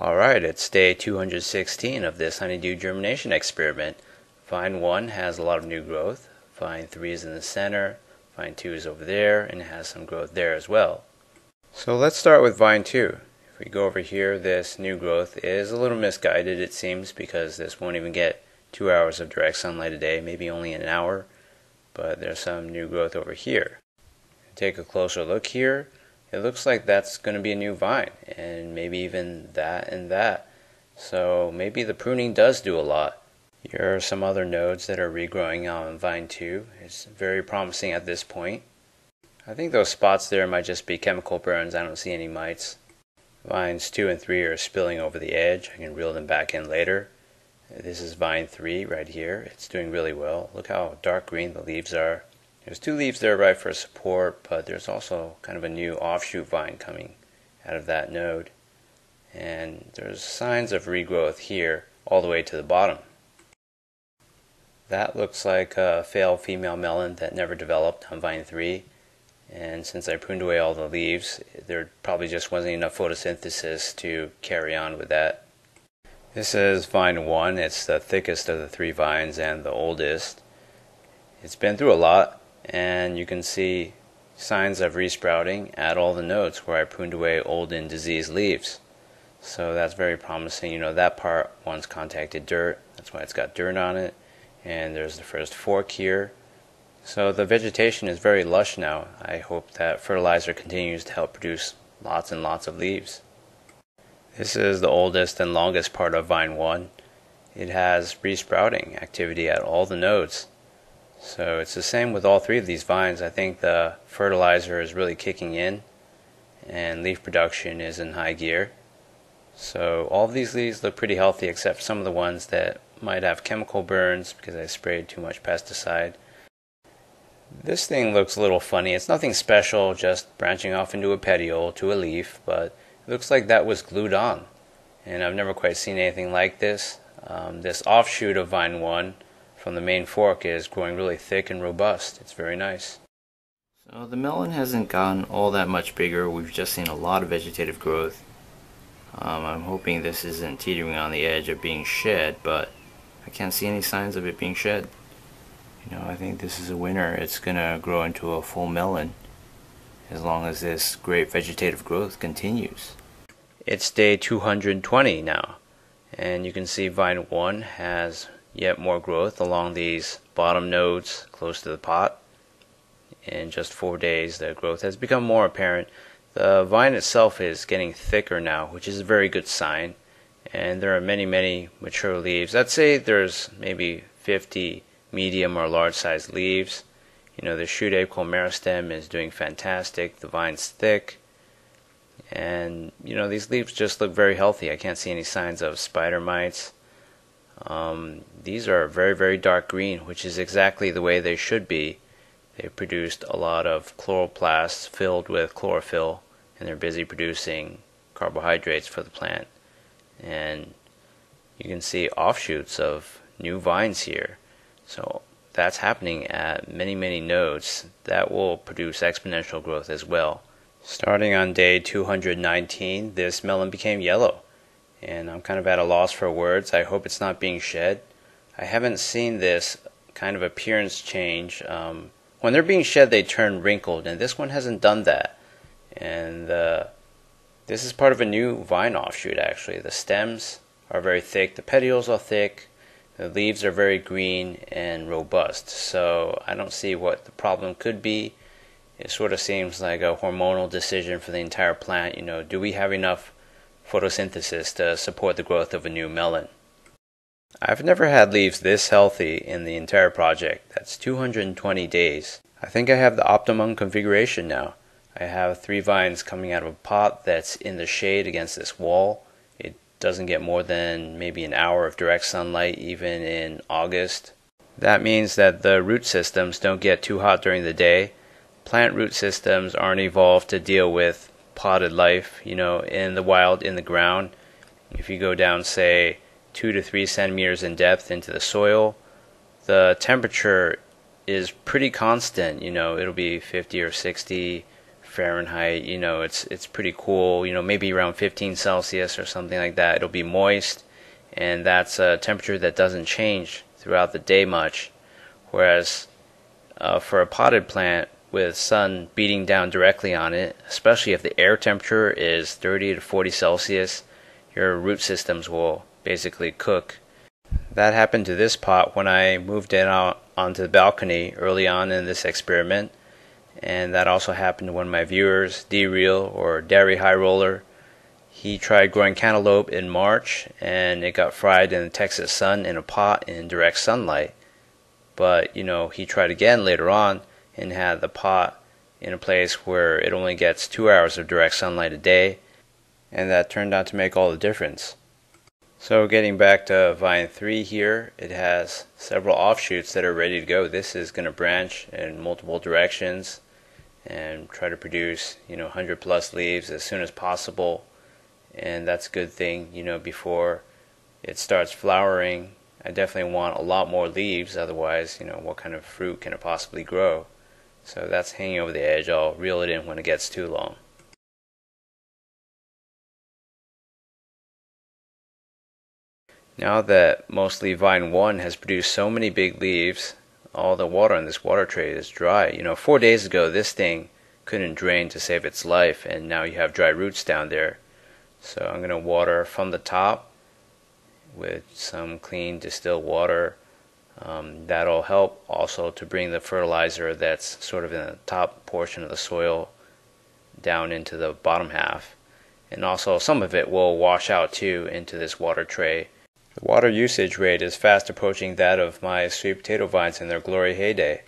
Alright, it's day 216 of this honeydew germination experiment. Vine 1 has a lot of new growth. Vine 3 is in the center. Vine 2 is over there and it has some growth there as well. So let's start with vine 2. If we go over here, this new growth is a little misguided, it seems, because this won't even get 2 hours of direct sunlight a day, maybe only an hour. But there's some new growth over here. Take a closer look here. It looks like that's going to be a new vine, and maybe even that and that. So maybe the pruning does do a lot. Here are some other nodes that are regrowing on vine 2. It's very promising at this point. I think those spots there might just be chemical burns. I don't see any mites. Vines 2 and 3 are spilling over the edge. I can reel them back in later. This is vine 3 right here. It's doing really well. Look how dark green the leaves are. There's 2 leaves there right for support, but there's also kind of a new offshoot vine coming out of that node. And there's signs of regrowth here all the way to the bottom. That looks like a failed female melon that never developed on vine 3. And since I pruned away all the leaves, there probably just wasn't enough photosynthesis to carry on with that. This is vine 1. It's the thickest of the 3 vines and the oldest. It's been through a lot. And you can see signs of resprouting at all the nodes where I pruned away old and diseased leaves. So that's very promising. You know, that part once contacted dirt. That's why it's got dirt on it. And there's the first fork here. So the vegetation is very lush now. I hope that fertilizer continues to help produce lots and lots of leaves. This is the oldest and longest part of vine 1. It has resprouting activity at all the nodes. So it's the same with all 3 of these vines. I think the fertilizer is really kicking in and leaf production is in high gear. So all of these leaves look pretty healthy except some of the ones that might have chemical burns because I sprayed too much pesticide. This thing looks a little funny. It's nothing special, just branching off into a petiole to a leaf, but it looks like that was glued on. And I've never quite seen anything like this. This offshoot of vine 1 from the main fork is growing really thick and robust. It's very nice. So the melon hasn't gotten all that much bigger. We've just seen a lot of vegetative growth. I'm hoping this isn't teetering on the edge of being shed, but I can't see any signs of it being shed. You know, I think this is a winner. It's gonna grow into a full melon as long as this great vegetative growth continues. It's day 220 now, and you can see vine 1 has yet more growth along these bottom nodes close to the pot. In just 4 days the growth has become more apparent. The vine itself is getting thicker now, which is a very good sign, and there are many mature leaves. I'd say there's maybe 50 medium or large sized leaves. You know, the shoot apical meristem is doing fantastic. The vine's thick, and you know, these leaves just look very healthy. I can't see any signs of spider mites. These are very dark green, which is exactly the way they should be. They produced a lot of chloroplasts filled with chlorophyll, and they're busy producing carbohydrates for the plant. And you can see offshoots of new vines here. So that's happening at many nodes. That will produce exponential growth as well. Starting on day 219, this melon became yellow. And I'm kind of at a loss for words. I hope it's not being shed. I haven't seen this kind of appearance change. When they're being shed, they turn wrinkled, and this one hasn't done that. And this is part of a new vine offshoot, actually. The stems are very thick, the petioles are thick, the leaves are very green and robust. So I don't see what the problem could be. It sort of seems like a hormonal decision for the entire plant. You know, do we have enough photosynthesis to support the growth of a new melon? I've never had leaves this healthy in the entire project. That's 220 days. I think I have the optimum configuration now. I have 3 vines coming out of a pot that's in the shade against this wall. It doesn't get more than maybe an hour of direct sunlight even in August. That means that the root systems don't get too hot during the day. Plant root systems aren't evolved to deal with potted life, you know, in the wild, in the ground. If you go down, say, 2 to 3 centimeters in depth into the soil, the temperature is pretty constant. You know, it'll be 50 or 60 Fahrenheit, it's pretty cool, maybe around 15 Celsius or something like that. It'll be moist, and that's a temperature that doesn't change throughout the day much. Whereas for a potted plant with sun beating down directly on it, especially if the air temperature is 30 to 40 Celsius, your root systems will basically cook. That happened to this pot when I moved it out onto the balcony early on in this experiment, and that also happened to one of my viewers, D-Real or Dairy High Roller. He tried growing cantaloupe in March, and it got fried in the Texas sun in a pot in direct sunlight. But he tried again later on and had the pot in a place where it only gets 2 hours of direct sunlight a day, and that turned out to make all the difference. So getting back to vine 3 here, it has several offshoots that are ready to go. This is going to branch in multiple directions and try to produce 100 plus leaves as soon as possible, and that's a good thing. Before it starts flowering, I definitely want a lot more leaves, otherwise what kind of fruit can it possibly grow? So that's hanging over the edge. I'll reel it in when it gets too long. Now that mostly vine 1 has produced so many big leaves, all the water in this water tray is dry. 4 days ago this thing couldn't drain to save its life, and now you have dry roots down there. So I'm going to water from the top with some clean distilled water. That'll help also to bring the fertilizer that's sort of in the top portion of the soil down into the bottom half. And also some of it will wash out too into this water tray. The water usage rate is fast approaching that of my sweet potato vines in their glory heyday.